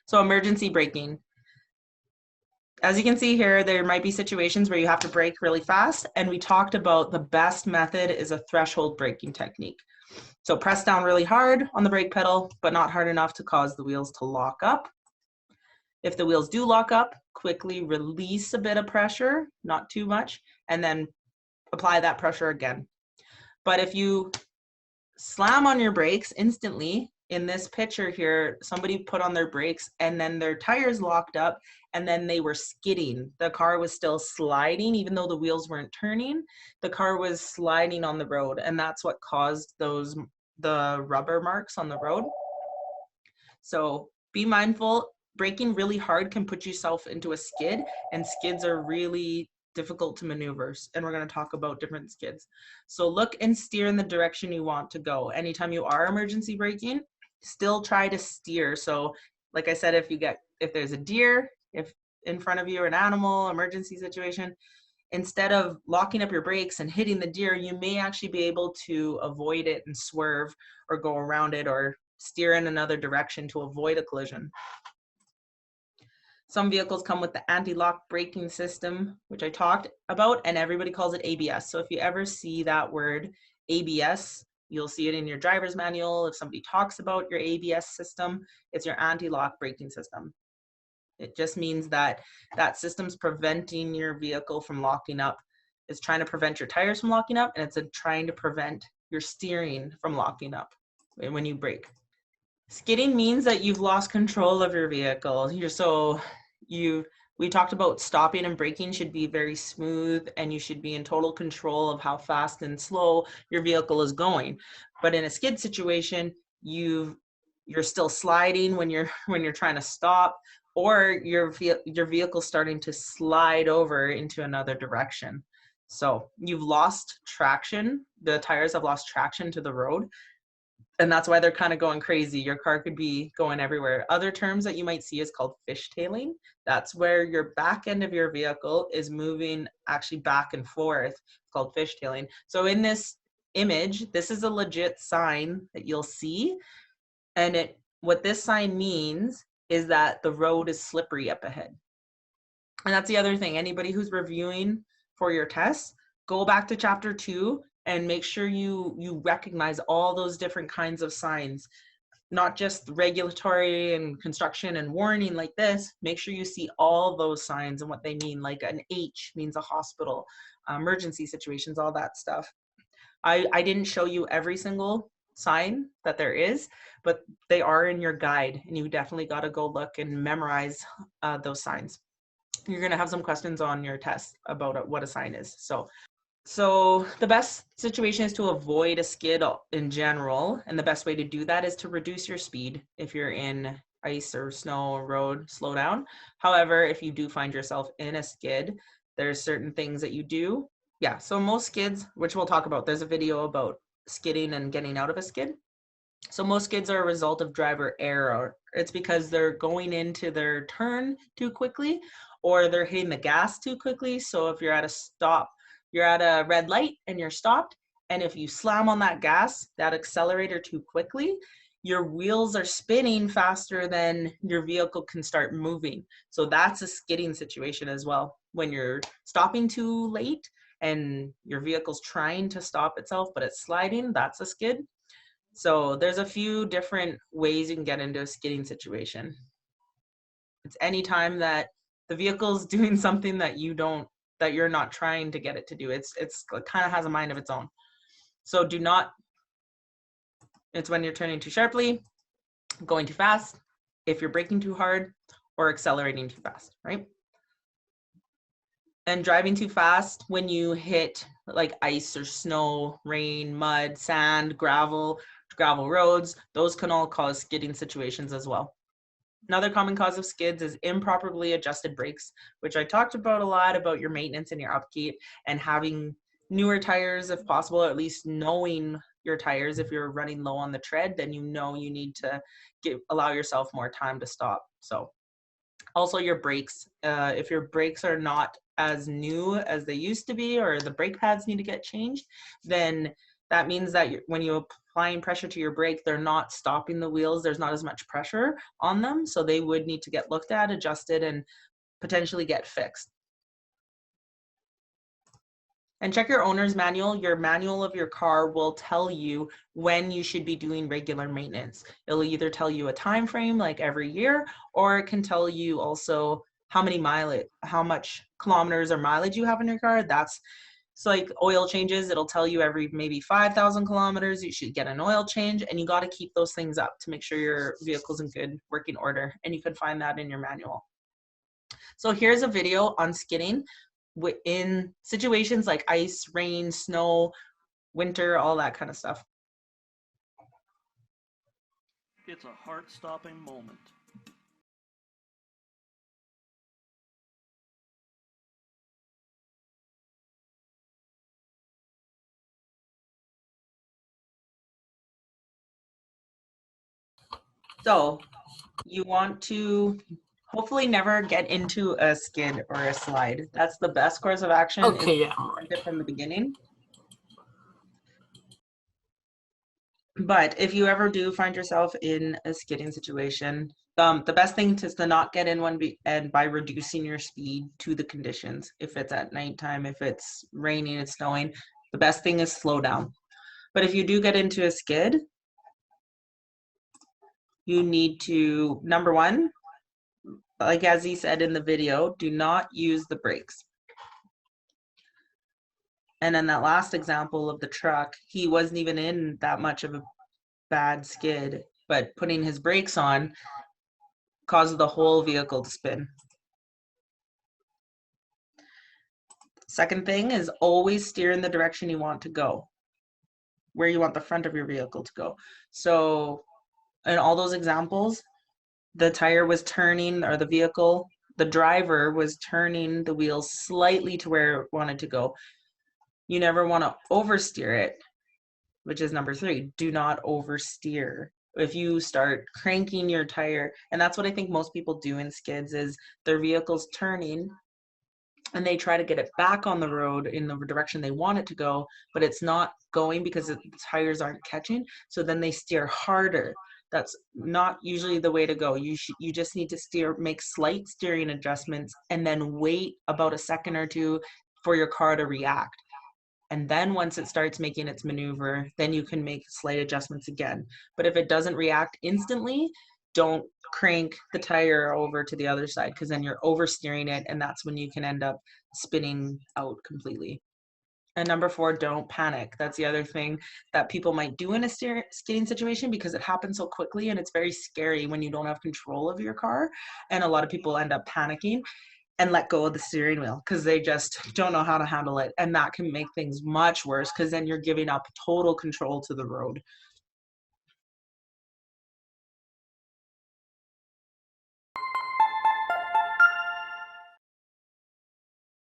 So emergency braking. As you can see here, there might be situations where you have to brake really fast, and we talked about the best method is a threshold braking technique. So press down really hard on the brake pedal, but not hard enough to cause the wheels to lock up. If the wheels do lock up, quickly release a bit of pressure, not too much, and then apply that pressure again. But if you slam on your brakes instantly, in this picture here, somebody put on their brakes and then their tires locked up and then they were skidding. The car was still sliding, even though the wheels weren't turning, the car was sliding on the road, and that's what caused the rubber marks on the road. So be mindful, braking really hard can put yourself into a skid, and skids are really difficult to maneuver, and we're going to talk about different skids. So look and steer in the direction you want to go. Anytime you are emergency braking, still try to steer. So like I said, if there's a deer, if in front of you or an animal, emergency situation, instead of locking up your brakes and hitting the deer, you may actually be able to avoid it and swerve or go around it or steer in another direction to avoid a collision. Some vehicles come with the anti-lock braking system, which I talked about, and everybody calls it ABS. So if you ever see that word ABS, you'll see it in your driver's manual. If somebody talks about your ABS system, it's your anti-lock braking system. It just means that that system's preventing your vehicle from locking up. It's trying to prevent your tires from locking up, and it's trying to prevent your steering from locking up when you brake. Skidding means that you've lost control of your vehicle. We talked about stopping and braking should be very smooth, and you should be in total control of how fast and slow your vehicle is going. But in a skid situation, you're still sliding when you're trying to stop, or your vehicle's starting to slide over into another direction. So you've lost traction. The tires have lost traction to the road, and that's why they're kind of going crazy. Your car could be going everywhere. Other terms that you might see is called fishtailing. That's where your back end of your vehicle is moving actually back and forth. It's called fishtailing. So in this image, this is a legit sign that you'll see. And what this sign means is that the road is slippery up ahead. And that's the other thing. Anybody who's reviewing for your tests, go back to chapter 2 and make sure you recognize all those different kinds of signs, not just regulatory and construction and warning like this. Make sure you see all those signs and what they mean. Like an H means a hospital, emergency situations, all that stuff. I didn't show you every single sign that there is, but they are in your guide, and you definitely got to go look and memorize those signs. You're going to have some questions on your test about what a sign is. So the best situation is to avoid a skid in general, and the best way to do that is to reduce your speed. If you're in ice or snow or road, slow down. However, if you do find yourself in a skid, there's certain things that you do. Yeah, so most skids, which we'll talk about, there's a video about skidding and getting out of a skid. So most skids are a result of driver error. It's because they're going into their turn too quickly, or they're hitting the gas too quickly. So if you're at a stop, you're at a red light and you're stopped, and if you slam on that gas, that accelerator too quickly, your wheels are spinning faster than your vehicle can start moving. So that's a skidding situation as well. When you're stopping too late and your vehicle's trying to stop itself, but it's sliding, that's a skid. So there's a few different ways you can get into a skidding situation. It's any time that the vehicle's doing something that you're not trying to get it to do. It kind of has a mind of its own. So it's when you're turning too sharply, going too fast, if you're braking too hard, or accelerating too fast, right? And driving too fast when you hit like ice or snow, rain, mud, sand, gravel roads, those can all cause skidding situations as well. Another common cause of skids is improperly adjusted brakes, which I talked about a lot, about your maintenance and your upkeep, and having newer tires if possible, or at least knowing your tires. If you're running low on the tread, then you know you need to allow yourself more time to stop. So also your brakes, if your brakes are not as new as they used to be, or the brake pads need to get changed, then that means that when you're applying pressure to your brake, they're not stopping the wheels. There's not as much pressure on them. So they would need to get looked at, adjusted, and potentially get fixed. And check your owner's manual. Your manual of your car will tell you when you should be doing regular maintenance. It'll either tell you a time frame, like every year, or it can tell you also how much kilometers or mileage you have in your car. That's so like oil changes, it'll tell you every maybe 5,000 kilometers you should get an oil change, and you got to keep those things up to make sure your vehicle's in good working order, and you can find that in your manual. So here's a video on skidding in situations like ice, rain, snow, winter, all that kind of stuff. It's a heart-stopping moment. So you want to hopefully never get into a skid or a slide. That's the best course of action. Okay, yeah. It from the beginning. But if you ever do find yourself in a skidding situation, the best thing is to not get in one and by reducing your speed to the conditions. If it's at nighttime, if it's raining, it's snowing, the best thing is slow down. But if you do get into a skid, you need to, number one, like as he said in the video, do not use the brakes. And then that last example of the truck, he wasn't even in that much of a bad skid, but putting his brakes on caused the whole vehicle to spin. Second thing is always steer in the direction you want to go, where you want the front of your vehicle to go. So in all those examples, the tire was turning, or the driver was turning the wheels slightly to where it wanted to go. You never want to oversteer it, which is number 3. Do not oversteer. If you start cranking your tire, and that's what I think most people do in skids, is their vehicle's turning and they try to get it back on the road in the direction they want it to go, but it's not going because the tires aren't catching. So then they steer harder. That's not usually the way to go. You just need to make slight steering adjustments and then wait about a second or two for your car to react. And then once it starts making its maneuver, then you can make slight adjustments again. But if it doesn't react instantly, don't crank the tire over to the other side, because then you're oversteering it, and that's when you can end up spinning out completely. And number 4, don't panic. That's the other thing that people might do in a skidding situation, because it happens so quickly and it's very scary when you don't have control of your car. And a lot of people end up panicking and let go of the steering wheel because they just don't know how to handle it. And that can make things much worse, because then you're giving up total control to the road.